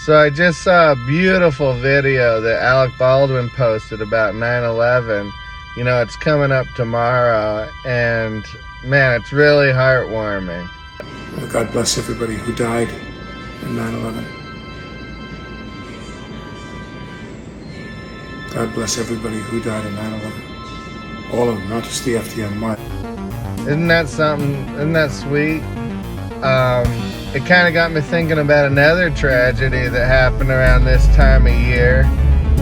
So I just saw a beautiful video that Alec Baldwin posted about 9/11. You know, it's coming up tomorrow, and man, it's really heartwarming. God bless everybody who died in 9/11. God bless everybody who died in 9/11. All of them, not just the FDNY. Isn't that something? Isn't that sweet? It kind of got me thinking about another tragedy that happened around this time of year,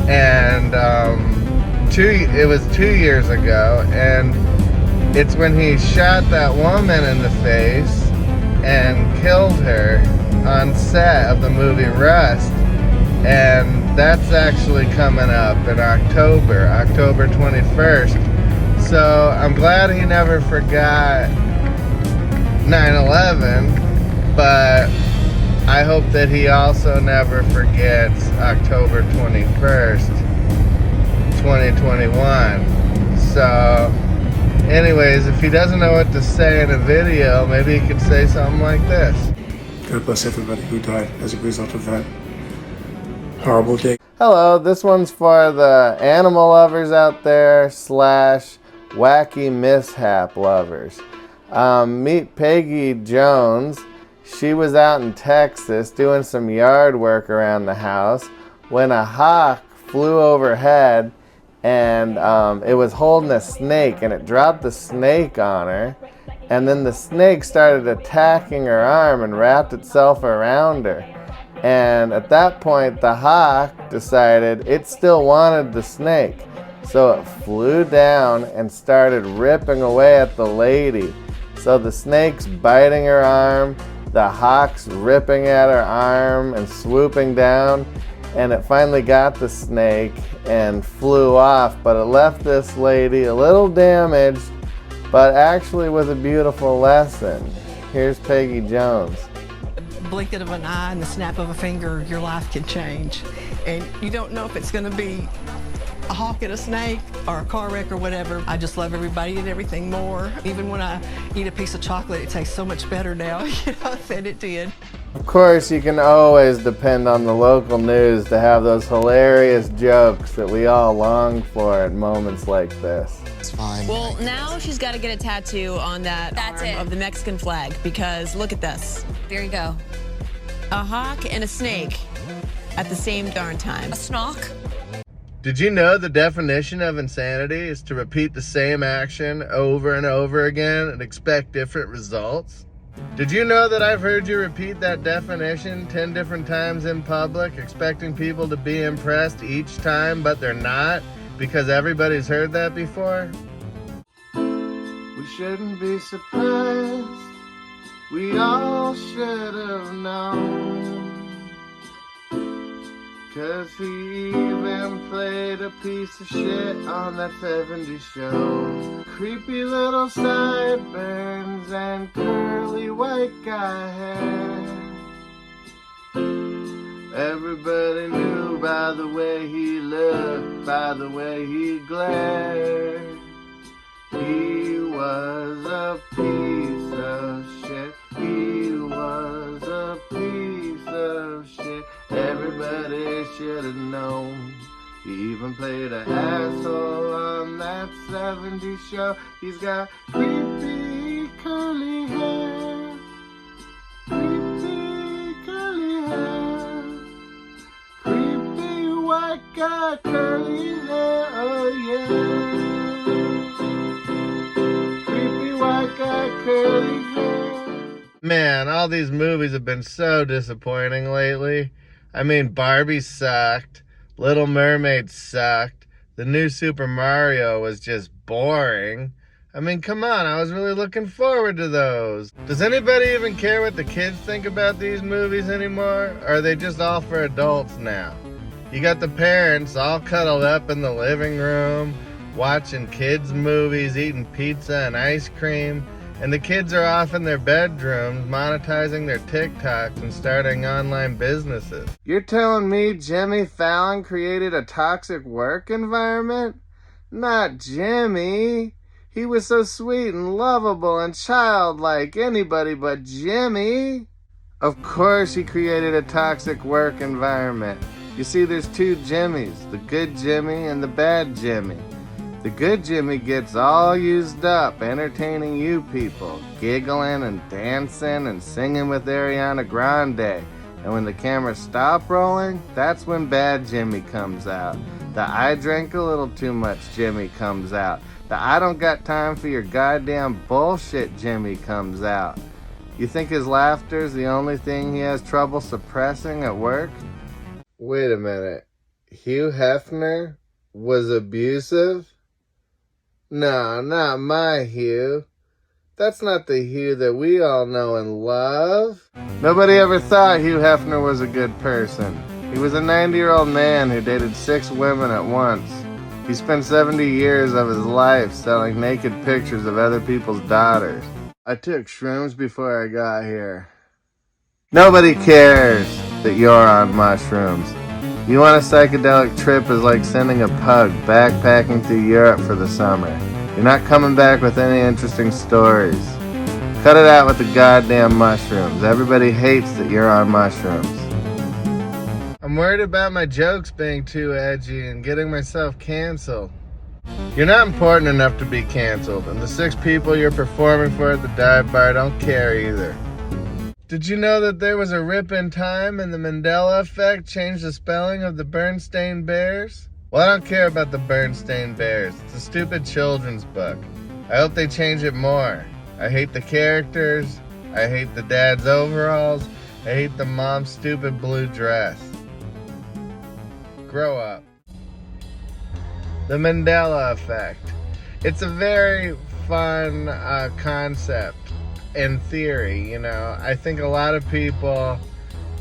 and it was 2 years ago, and it's when he shot that woman in the face and killed her on set of the movie Rust, and that's actually coming up in October 21st. So I'm glad he never forgot 9/11, but I hope that he also never forgets October 21st, 2021. So anyways, if he doesn't know what to say in a video, maybe he could say something like this. God bless everybody who died as a result of that horrible day. Hello, this one's for the animal lovers out there / wacky mishap lovers. Meet Peggy Jones. She was out in Texas doing some yard work around the house when a hawk flew overhead, and it was holding a snake, and it dropped the snake on her, and then the snake started attacking her arm and wrapped itself around her. And at that point, the hawk decided it still wanted the snake. So it flew down and started ripping away at the lady. So the snake's biting her arm, the hawk's ripping at her arm and swooping down, and it finally got the snake and flew off. But it left this lady a little damaged, but actually with a beautiful lesson. Here's Peggy Jones. Blink of an eye and the snap of a finger, your life can change. And you don't know if it's going to be a hawk and a snake or a car wreck or whatever. I just love everybody and everything more. Even when I eat a piece of chocolate, it tastes so much better now than it did. Of course, you can always depend on the local news to have those hilarious jokes that we all long for at moments like this. It's fine. Well, now she's got to get a tattoo on that arm of the Mexican flag, because look at this. There you go. A hawk and a snake at the same darn time. A snock? Did you know the definition of insanity is to repeat the same action over and over again and expect different results? Did you know that I've heard you repeat that definition 10 different times in public, expecting people to be impressed each time, but they're not, because everybody's heard that before? We shouldn't be surprised. We all should have known. 'Cause he even played a piece of shit on that 70s show. Creepy little sideburns and curly white guy hair. Everybody knew by the way he looked, by the way he glared. He was a piece of shit. He was a piece of shit. Everybody should have known. He even played an asshole on that 70s show. He's got creepy curly hair. Creepy curly hair. Creepy white guy curly hair. Oh yeah. Creepy white guy curly hair. Man, all these movies have been so disappointing lately. I mean, Barbie sucked, Little Mermaid sucked, the new Super Mario was just boring. I mean, come on, I was really looking forward to those. Does anybody even care what the kids think about these movies anymore? Or are they just all for adults now? You got the parents all cuddled up in the living room, watching kids' movies, eating pizza and ice cream. And the kids are off in their bedrooms monetizing their TikToks and starting online businesses. You're telling me Jimmy Fallon created a toxic work environment? Not Jimmy. He was so sweet and lovable and childlike. Anybody but Jimmy. Of course he created a toxic work environment. You see, there's two Jimmys, the good Jimmy and the bad Jimmy. The good Jimmy gets all used up entertaining you people, giggling and dancing and singing with Ariana Grande. And when the cameras stop rolling, that's when bad Jimmy comes out. The I drank a little too much Jimmy comes out. The I don't got time for your goddamn bullshit Jimmy comes out. You think his laughter's the only thing he has trouble suppressing at work? Wait a minute. Hugh Hefner was abusive? No, not my Hugh. That's not the Hugh that we all know and love. Nobody ever thought Hugh Hefner was a good person. He was a 90-year-old man who dated 6 women at once. He spent 70 years of his life selling naked pictures of other people's daughters. I took shrooms before I got here. Nobody cares that you're on mushrooms. You want a psychedelic trip is like sending a pug backpacking through Europe for the summer. You're not coming back with any interesting stories. Cut it out with the goddamn mushrooms. Everybody hates that you're on mushrooms. I'm worried about my jokes being too edgy and getting myself canceled. You're not important enough to be canceled, and the 6 people you're performing for at the dive bar don't care either. Did you know that there was a rip in time and the Mandela effect changed the spelling of the Bernstein Bears? Well, I don't care about the Bernstein Bears. It's a stupid children's book. I hope they change it more. I hate the characters. I hate the dad's overalls. I hate the mom's stupid blue dress. Grow up. The Mandela effect. It's a very fun concept in theory, you know. I think a lot of people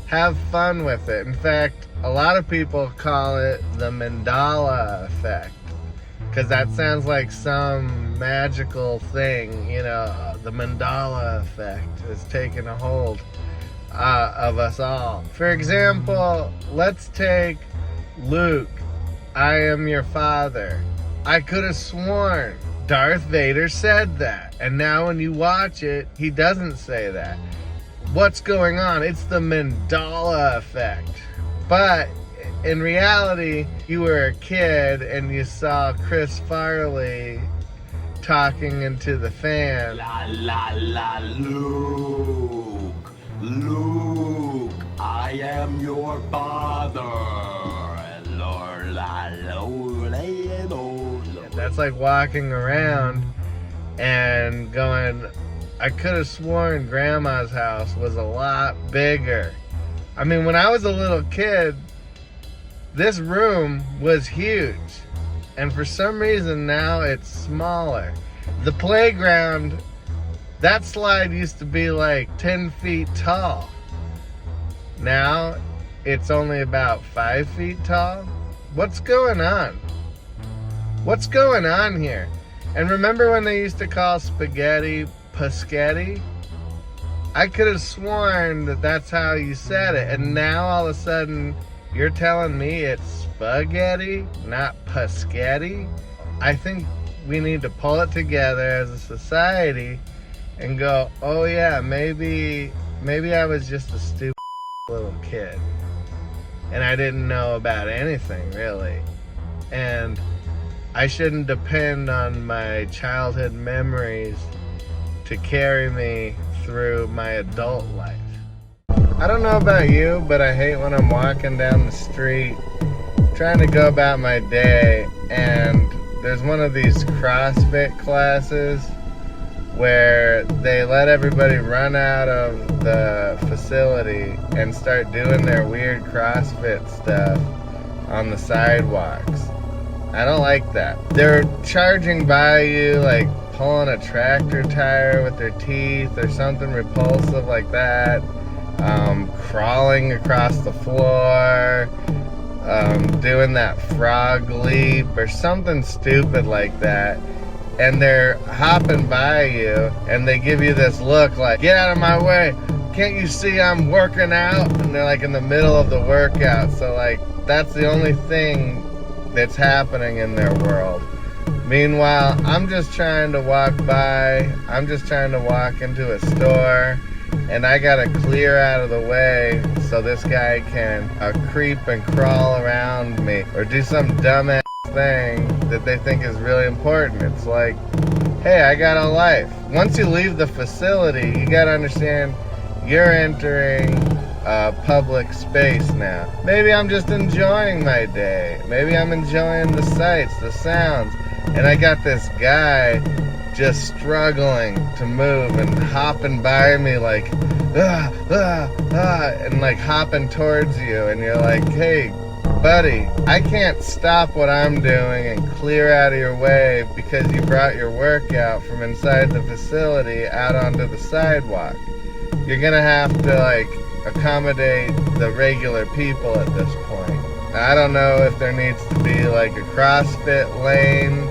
have fun with it. In fact, a lot of people call it the Mandala effect because that sounds like some magical thing, you know. The Mandala effect is taking a hold of us all. For example, let's take Luke. I am your father. I could have sworn Darth Vader said that. And now when you watch it, he doesn't say that. What's going on? It's the Mandela effect. But in reality, you were a kid and you saw Chris Farley talking into the fan. La la la, Luke, Luke, I am your father. That's like walking around and going, I could have sworn Grandma's house was a lot bigger. I mean, when I was a little kid, this room was huge. And for some reason now it's smaller. The playground, that slide used to be like 10 feet tall. Now it's only about 5 feet tall. What's going on? What's going on here? And remember when they used to call spaghetti paschetti? I could have sworn that that's how you said it. And now all of a sudden you're telling me it's spaghetti, not paschetti? I think we need to pull it together as a society and go, oh yeah, maybe I was just a stupid little kid. And I didn't know about anything, really. And I shouldn't depend on my childhood memories to carry me through my adult life. I don't know about you, but I hate when I'm walking down the street trying to go about my day and there's one of these CrossFit classes where they let everybody run out of the facility and start doing their weird CrossFit stuff on the sidewalks. I don't like that. They're charging by you, like pulling a tractor tire with their teeth or something repulsive like that, crawling across the floor, doing that frog leap or something stupid like that. And they're hopping by you and they give you this look like, get out of my way, can't you see I'm working out? And they're like in the middle of the workout, so like that's the only thing that's happening in their world. Meanwhile, I'm just trying to walk by, I'm just trying to walk into a store and I gotta clear out of the way so this guy can creep and crawl around me or do some dumbass thing that they think is really important. It's like, hey, I got a life. Once you leave the facility, you gotta understand you're entering public space now. Maybe I'm just enjoying my day. Maybe I'm enjoying the sights, the sounds, and I got this guy just struggling to move and hopping by me like, and like hopping towards you, and you're like, hey, buddy, I can't stop what I'm doing and clear out of your way because you brought your workout from inside the facility out onto the sidewalk. You're gonna have to like accommodate the regular people at this point. I don't know if there needs to be like a CrossFit lane,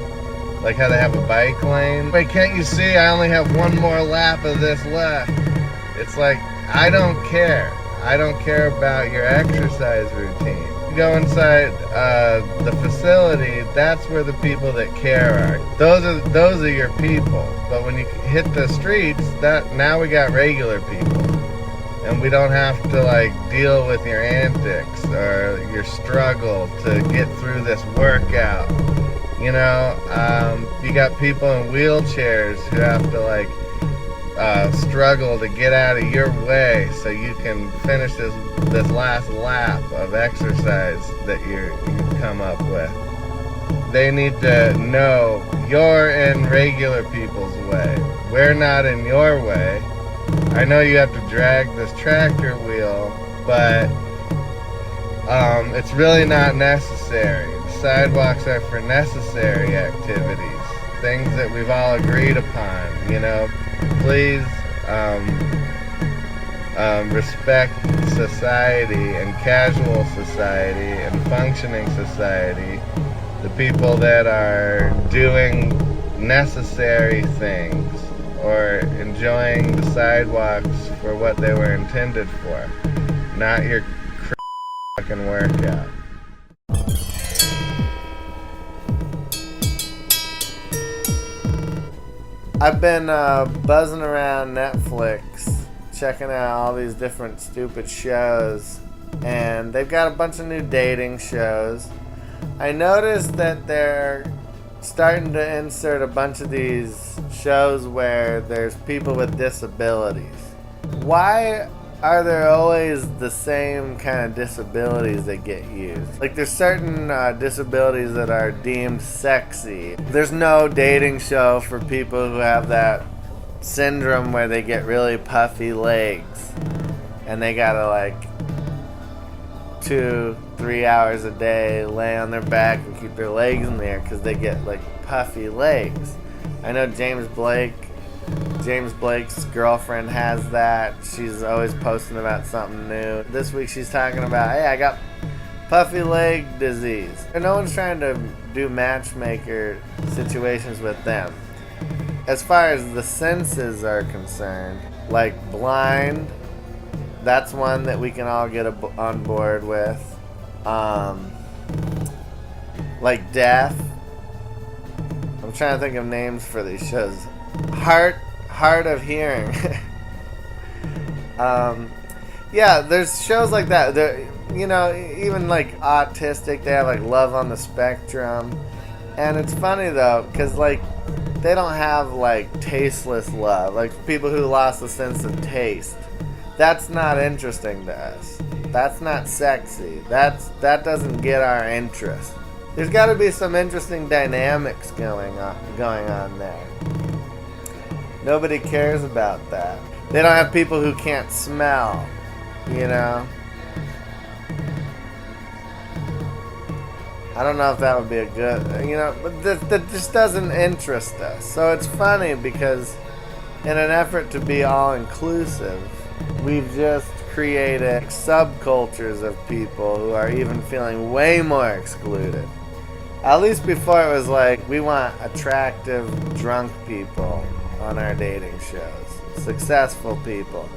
like how they have a bike lane. Wait, can't you see I only have one more lap of this left? It's like, I don't care. I don't care about your exercise routine. You go inside the facility, that's where the people that care are. Those are your people. But when you hit the streets, now we got regular people. And we don't have to like deal with your antics or your struggle to get through this workout. You know, you got people in wheelchairs who have to like struggle to get out of your way so you can finish this last lap of exercise that you come up with. They need to know you're in regular people's way. We're not in your way. I know you have to drag this tractor wheel, but it's really not necessary. Sidewalks are for necessary activities, things that we've all agreed upon, you know. Please respect society and casual society and functioning society, the people that are doing necessary things or enjoying the sidewalks for what they were intended for, not your fucking workout. I've been buzzing around Netflix, checking out all these different stupid shows, and they've got a bunch of new dating shows. I noticed that they're starting to insert a bunch of these shows where there's people with disabilities. Why are there always the same kind of disabilities that get used? Like, there's certain disabilities that are deemed sexy. There's no dating show for people who have that syndrome where they get really puffy legs and they gotta like 2-3 hours a day lay on their back and keep their legs in the air because they get like puffy legs. I know James Blake's girlfriend has that. She's always posting about something new. This week she's talking about, hey, I got puffy leg disease. And no one's trying to do matchmaker situations with them. As far as the senses are concerned, like blind, that's one that we can all get on board with. Like deaf. I'm trying to think of names for these shows. Hard of hearing. Yeah, there's shows like that. You know, even like autistic, they have like Love on the Spectrum. And it's funny though, because like they don't have like tasteless love. Like people who lost the sense of taste. That's not interesting to us. That's not sexy. That doesn't get our interest. There's got to be some interesting dynamics going on there. Nobody cares about that. They don't have people who can't smell, you know? I don't know if that would be a good, you know, but that just doesn't interest us. So it's funny because in an effort to be all-inclusive, we've just created subcultures of people who are even feeling way more excluded. At least before it was like, we want attractive, drunk people on our dating shows. Successful people.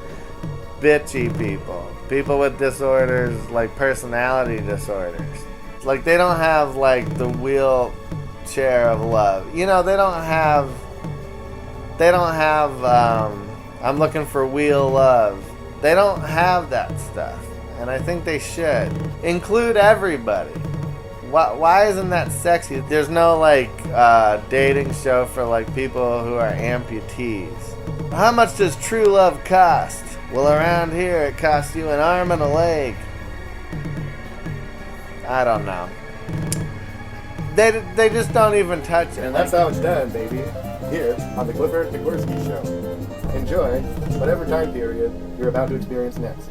Bitchy people. People with disorders, like personality disorders. Like, they don't have, like, the wheelchair of love. You know, they don't have I'm looking for real love. They don't have that stuff, and I think they should. Include everybody. Why isn't that sexy? There's no like dating show for like people who are amputees. How much does true love cost? Well, around here it costs you an arm and a leg. I don't know. They just don't even touch it. And that's how it's done, baby. Here on the Clifford Nicgorski Show. Enjoy whatever time period you're about to experience next.